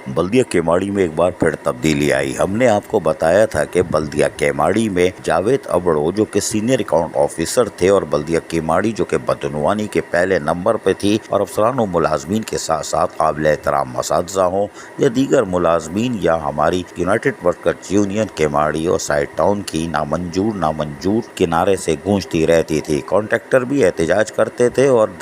बल्दिया केमाड़ी में एक बार फिर तब्दीली आई। हमने आपको बताया था कि बल्दिया केमाड़ी में जावेद अबड़ो जो कि सीनियर अकाउंट ऑफिसर थे और बल्दिया केमाड़ी जो कि बदनवानी के पहले नंबर पे थी और अफसरान व मुलाजमीन के साथ साथ काबिल एहतराम असातिज़ा हों या दीगर मुलाजमीन या हमारी यूनाइटेड वर्कर्स यूनियन केमाड़ी और साइड टाउन की नामंजूर नामंजूर किनारे से गूंजती रहती थी। कॉन्ट्रैक्टर भी एहतजाज करते थे और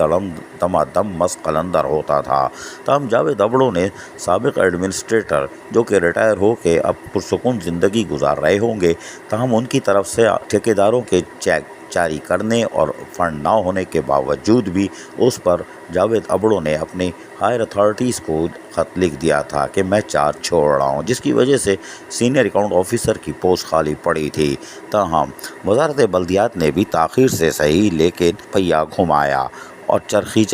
दमादम मस्त कलंदर होता था। तमाम जावेद अबड़ो ने साबिक एडमिनिस्ट्रेटर जो कि रिटायर हो के अब पुरसुकून ज़िंदगी गुजार रहे होंगे, ताहम उनकी तरफ से ठेकेदारों के चेक जारी करने और फंड ना होने के बावजूद भी उस पर जावेद अबड़ो ने अपनी हायर अथॉरिटीज़ को ख़त लिख दिया था कि मैं चार्ज छोड़ रहा हूँ, जिसकी वजह से सीनियर अकाउंट ऑफिसर की पोस्ट खाली पड़ी थी। ताहम वजारत बल्दियात ने भी ताख़ीर से सही लेकिन पहिया घुमाया और चरखी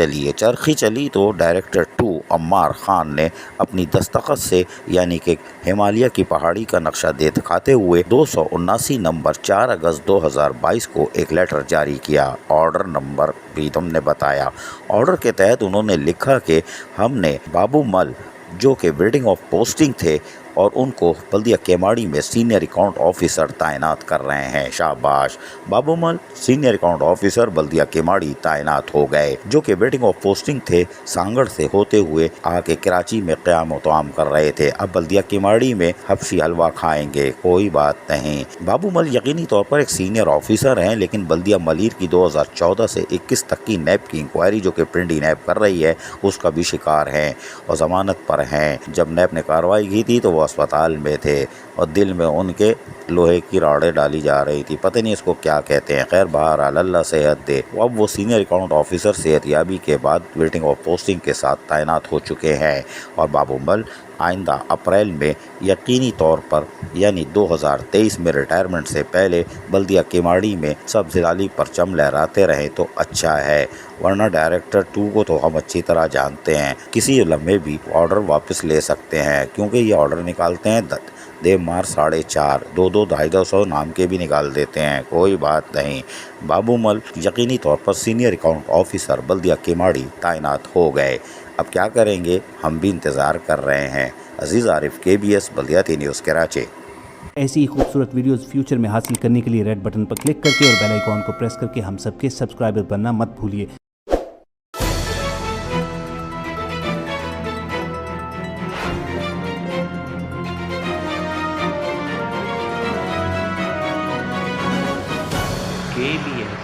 चली तो डायरेक्टर 2 अम्मार खान ने अपनी दस्तखत से यानी कि हिमालय की पहाड़ी का नक्शा दिखाते हुए 279 नंबर 4 अगस्त 2022 को एक लेटर जारी किया। ऑर्डर नंबर भी तुमने बताया। ऑर्डर के तहत उन्होंने लिखा कि हमने बाबू मल जो कि बिल्डिंग ऑफ पोस्टिंग थे और उनको बल्दिया केमाड़ी में सीनियर अकाउंट ऑफिसर तैनात कर रहे हैं। शाबाश। बाबूमल सीनियर अकाउंट ऑफिसर बल्दिया केमाड़ी तैनात हो गए जो कि बिल्डिंग ऑफ पोस्टिंग थे सांगड़ से होते हुए आके कराची में क़याम तमाम कर रहे थे। अब बल्दिया केमाड़ी में हबशी हलवा खाएंगे, कोई बात नहीं। बाबूमल यकीनी तौर पर एक सीनियर ऑफिसर हैं लेकिन बल्दिया मलीर की 2014 से 21 तक की नैब की इंक्वायरी जो कि पिंडी नैब कर रही है उसका भी शिकार हैं और ज़मानत पर हैं। जब नैब ने कार्रवाई की थी तो वो अस्पताल में थे और दिल में उनके लोहे की राडें डाली जा रही थी। पता नहीं इसको क्या कहते हैं। खैर बहरहाल अल्लाह सेहत दे। अब वो सीनियर अकाउंट ऑफिसर सेहतयाबी के बाद बिल्डिंग ऑफ पोस्टिंग के साथ तैनात हो चुके हैं और बाबूमल आइंदा अप्रैल में यकीनी तौर पर यानी 2023 में रिटायरमेंट से पहले बल्दिया केमाड़ी में सब्ज़िलाली परचम लहराते रहें तो अच्छा है, वरना डायरेक्टर 2 को तो हम अच्छी तरह जानते हैं, किसी लम्हे भी ऑर्डर वापस ले सकते हैं क्योंकि ये ऑर्डर निकालते हैं देव मार 4.5 2 250 नाम के भी निकाल देते हैं। कोई बात नहीं। बाबूमल यकीनी तौर पर सीनियर अकाउंट ऑफिसर बल्दिया केमाड़ी तैनात हो गए। अब क्या करेंगे हम भी इंतज़ार कर रहे हैं। अजीज़ आरिफ, KBS बल्दियाती न्यूज़ कराची। ऐसी ही खूबसूरत वीडियोस फ्यूचर में हासिल करने के लिए रेड बटन पर क्लिक करके और बेल आइकॉन को प्रेस करके हम सबके सब्सक्राइबर बनना मत भूलिए। KBS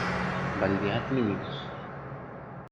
बल्दियाती न्यूज़।